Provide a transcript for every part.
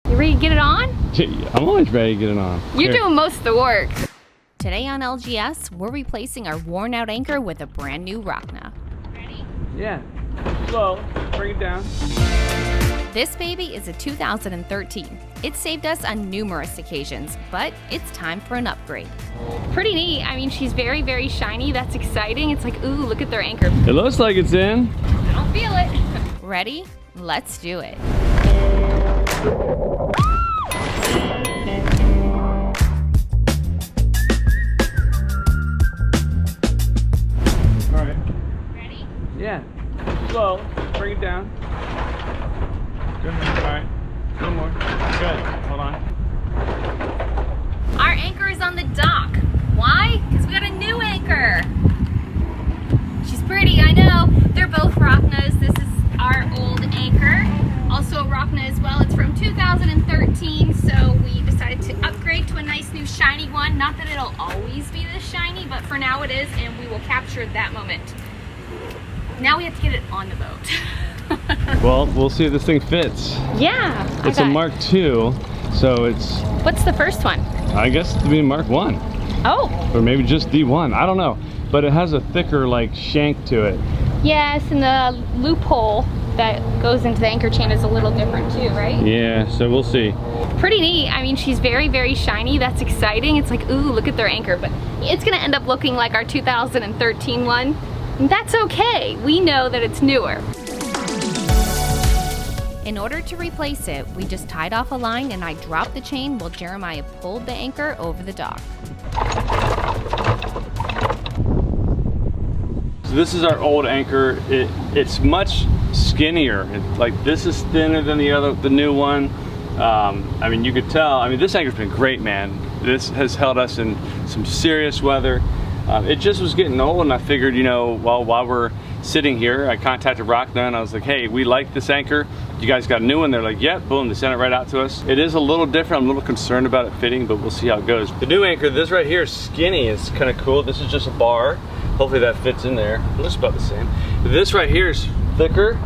You ready to get it on? I'm always ready to get it on. You're doing most of the work. Today on LGS, we're replacing our worn out anchor with a brand new Rocna. Ready? Yeah. Slow. Bring it down. This baby is a 2013. It saved us on numerous occasions, but it's time for an upgrade. Pretty neat. I mean, she's very, very shiny. That's exciting. It's like, ooh, look at their anchor. It looks like it's in. I don't feel it. Ready? Let's do it. All right. Ready? Yeah. Slow. Bring it down. Good. All right. A little more. Good. Hold on. Our anchor is on the dock. Why? Because we got a new anchor. She's pretty, I know. They're both Rocnas. This is our old anchor. Also a Rocna as well. It's from 2013, so we decided to upgrade to a nice new shiny one. Not that it'll always be this shiny, but for now it is, and we will capture that moment. Now we have to get it on the boat. Well, we'll see if this thing fits. Yeah. It's a Mark II, so it's, What's the first one? I guess, to be Mark I. Oh. Or maybe just D1. I don't know. But it has a thicker, like, shank to it. Yes, and the loophole that goes into the anchor chain is a little different too, right? Yeah, so we'll see. Pretty neat. I mean, she's very, very shiny. That's exciting. It's like, ooh, look at their anchor. But it's gonna end up looking like our 2013 one. And that's okay. We know that it's newer. In order to replace it, we just tied off a line and I dropped the chain while Jeremiah pulled the anchor over the dock. So this is our old anchor. It's much skinnier. Like, this is thinner than the new one. I mean, you could tell. I mean, this anchor's been great, man. This has held us in some serious weather. It just was getting old, and I figured, you know, well, while we're sitting here, I contacted Rocna and I was like, hey, we like this anchor. You guys got a new one? They're like, yep, boom, they sent it right out to us. It is a little different. I'm a little concerned about it fitting, but we'll see how it goes. The new anchor, this right here is skinny. It's kind of cool. This is just a bar. Hopefully that fits in there. It looks about the same. This right here is thicker,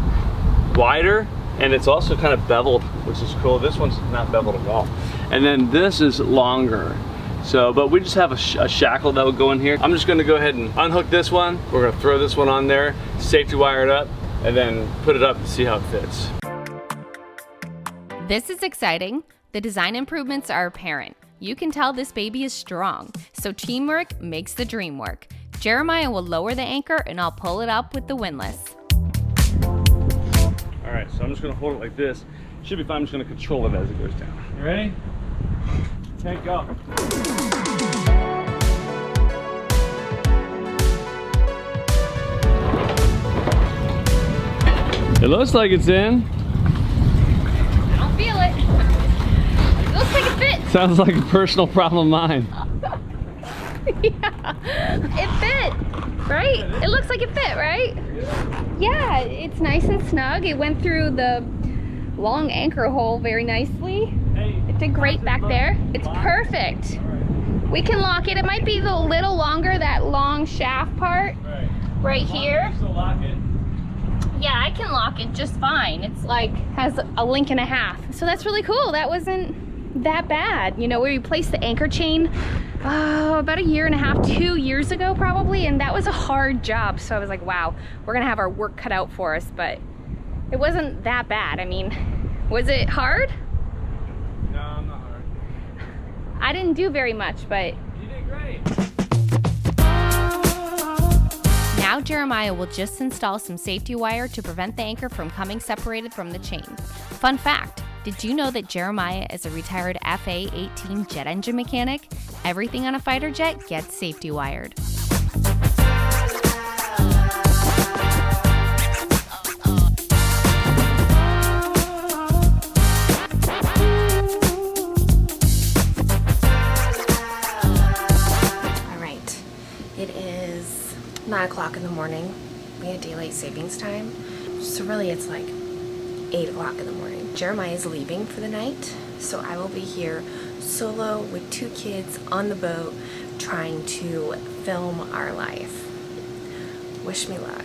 wider, and it's also kind of beveled, which is cool. This one's not beveled at all. And then this is longer. So, but we just have a shackle that will go in here. I'm just gonna go ahead and unhook this one. We're gonna throw this one on there, safety wire it up, and then put it up to see how it fits. This is exciting. The design improvements are apparent. You can tell this baby is strong. So teamwork makes the dream work. Jeremiah will lower the anchor and I'll pull it up with the windlass. All right, so I'm just gonna hold it like this. Should be fine. I'm just gonna control it as it goes down. You ready? Okay, go. It looks like it's in. I don't feel it. It looks like it fits. Sounds like a personal problem of mine. Yeah, it fit, right? It looks like it fit, right? Yeah, it's nice and snug. It went through the long anchor hole very nicely. It did great back there. It's perfect. We can lock it. It might be a little longer, that long shaft part right here. Yeah, I can lock it just fine. It's like, has a link and a half. So that's really cool. That wasn't that bad. You know, we replaced the anchor chain about a year and a half, 2 years ago probably, and that was a hard job. So I was like, wow, we're gonna have our work cut out for us, but it wasn't that bad. I mean, was it hard? No, not hard. I didn't do very much, but You did great. Now Jeremiah will just install some safety wire to prevent the anchor from coming separated from the chain. Fun fact, did you know that Jeremiah is a retired FA-18 jet engine mechanic? Everything on a fighter jet gets safety wired. All right, it is 9 o'clock in the morning. We had daylight savings time, so really it's like 8 o'clock in the morning. Jeremiah is leaving for the night, so I will be here solo with 2 kids on the boat trying to film our life. Wish me luck.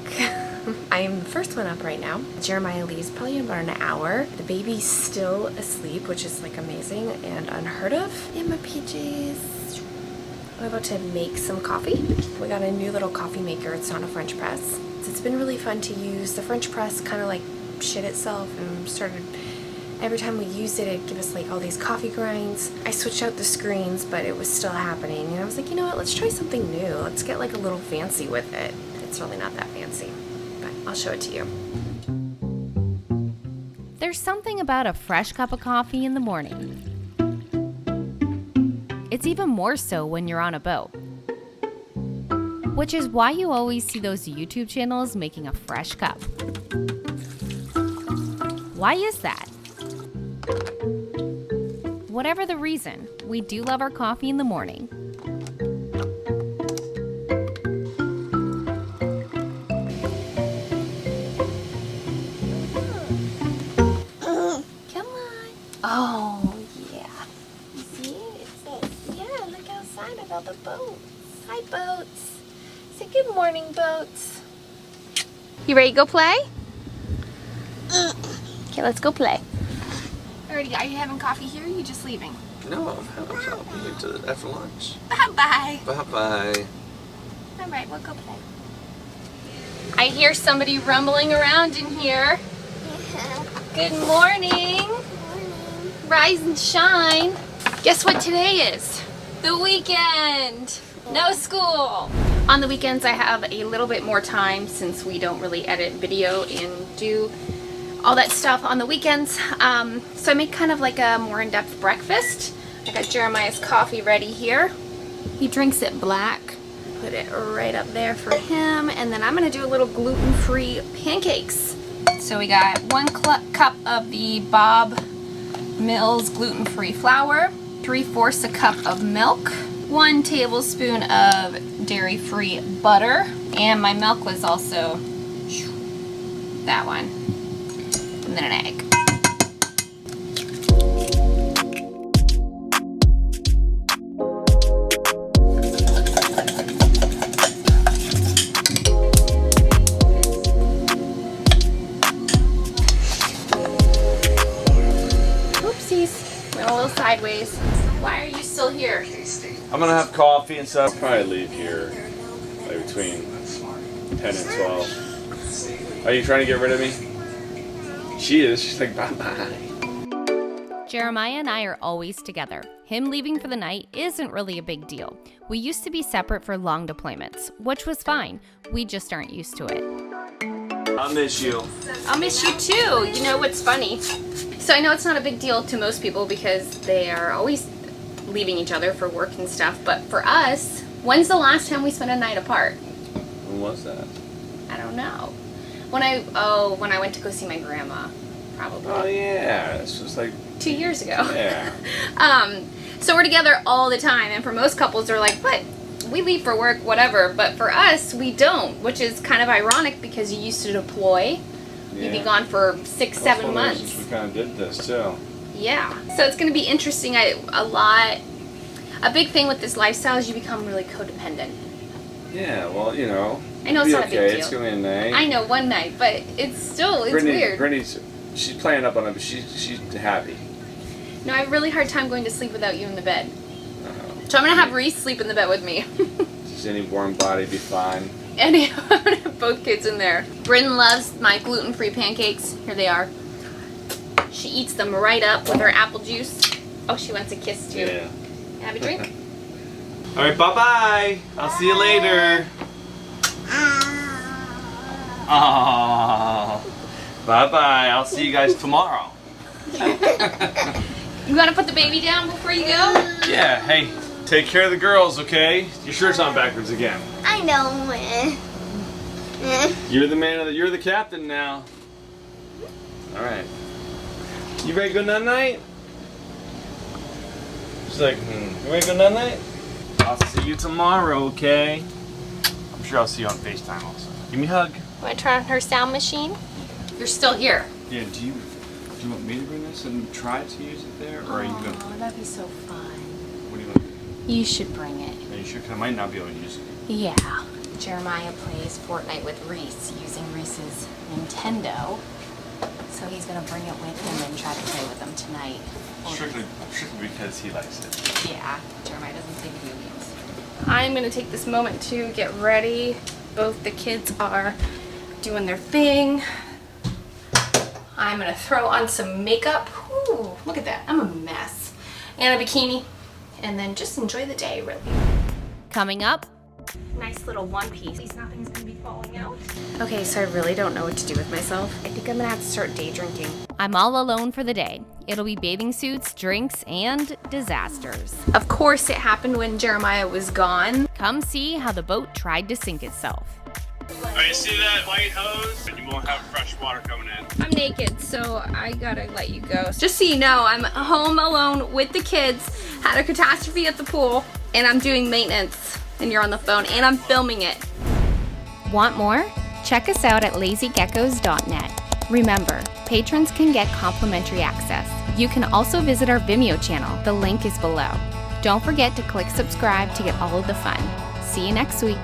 I'm the first one up right now. Jeremiah leaves probably in about an hour. The baby's still asleep, which is like amazing and unheard of. In my PJs. I'm about to make some coffee. We got a new little coffee maker. It's not a French press. It's been really fun to use. The French press kind of like shit itself and started, every time we used it, it'd give us like all these coffee grinds. I switched out the screens, but it was still happening. And I was like, you know what, let's try something new. Let's get like a little fancy with it. It's really not that fancy, but I'll show it to you. There's something about a fresh cup of coffee in the morning. It's even more so when you're on a boat. Which is why you always see those YouTube channels making a fresh cup. Why is that? Whatever the reason, we do love our coffee in the morning. Come on. Oh, yeah. See? It says, yeah, look outside at all the boats. Hi, boats. Say good morning, boats. You ready to go play? Okay, let's go play. Alrighty, are you having coffee here or are you just leaving? No, I'm having coffee here after lunch. Bye-bye. Bye-bye. Alright, we'll go play. I hear somebody rumbling around in here. Good morning. Rise and shine. Guess what today is? The weekend. No school. On the weekends I have a little bit more time since we don't really edit video and do all that stuff on the weekends. So I make kind of like a more in-depth breakfast. I got Jeremiah's coffee ready here. He drinks it black. Put it right up there for him. And then I'm gonna do a little gluten-free pancakes. So we got 1 cup of the Bob Mills gluten-free flour, 3/4 a cup of milk, 1 tablespoon of dairy-free butter, and my milk was also that one, and then an egg. Oopsies, went a little sideways. Why are you still here? I'm gonna have coffee and stuff. Probably leave here like between 10 and 12. Are you trying to get rid of me? She is. She's like, bye-bye. Jeremiah and I are always together. Him leaving for the night isn't really a big deal. We used to be separate for long deployments, which was fine. We just aren't used to it. I'll miss you. I'll miss you too. You know what's funny? So I know it's not a big deal to most people because they are always leaving each other for work and stuff, but for us, when's the last time we spent a night apart? When was that? I don't know. When I went to go see my grandma, probably. Oh yeah, it's just like 2 years ago. yeah. So we're together all the time, and for most couples they're like, what? We leave for work, whatever, but for us, we don't, which is kind of ironic because you used to deploy. You'd be gone for 6, 7 months. We kind of did this too. Yeah, so it's going to be interesting. A big thing with this lifestyle is you become really codependent. Yeah, well, you know. I know it's not a big deal. It's gonna be a night. I know, one night, but it's weird. Brittany's, she's playing up on it, but she's happy. No, I have a really hard time going to sleep without you in the bed. So I'm going to have Reese sleep in the bed with me. Just any warm body be fine. And I'm going to have both kids in there. Bryn loves my gluten-free pancakes. Here they are. She eats them right up with her apple juice. Oh, she wants a kiss too. Yeah. Have a drink? All right, bye-bye. I'll see you later. Oh, bye-bye. I'll see you guys tomorrow. You want to put the baby down before you go? Yeah, hey, take care of the girls, okay? Your shirt's on backwards again. I know. You're the man of the, you're the captain now. All right. You ready to go night-night? She's like, you ready to go night-night? I'll see you tomorrow, okay? I'm sure I'll see you on FaceTime also. Give me a hug. Want to turn on her sound machine? You're still here. Yeah, do you want me to bring this and try to use it there? Or are you going to? Oh, that'd be so fun. What do you want? You should bring it. Are you sure? Because I might not be able to use it. Yeah. Jeremiah plays Fortnite with Reese using Reese's Nintendo. So he's gonna bring it with him and try to play with them tonight. Strictly because he likes it. Yeah, Jeremiah doesn't play video games. I'm gonna take this moment to get ready. Both the kids are doing their thing. I'm gonna throw on some makeup. Ooh, look at that, I'm a mess. And a bikini, and then just enjoy the day, really. Coming up, Nice little one piece. At least nothing's gonna be falling out. Okay, so I really don't know what to do with myself. I think I'm gonna have to start day drinking. I'm all alone for the day. It'll be bathing suits, drinks, and disasters. Of course, it happened when Jeremiah was gone. Come see how the boat tried to sink itself. Oh, you see that white hose? You won't have fresh water coming in. I'm naked, so I gotta let you go. Just so you know, I'm home alone with the kids, had a catastrophe at the pool, and I'm doing maintenance, and you're on the phone, and I'm filming it. Want more? Check us out at lazygeckos.net. Remember, patrons can get complimentary access. You can also visit our Vimeo channel. The link is below. Don't forget to click subscribe to get all of the fun. See you next week.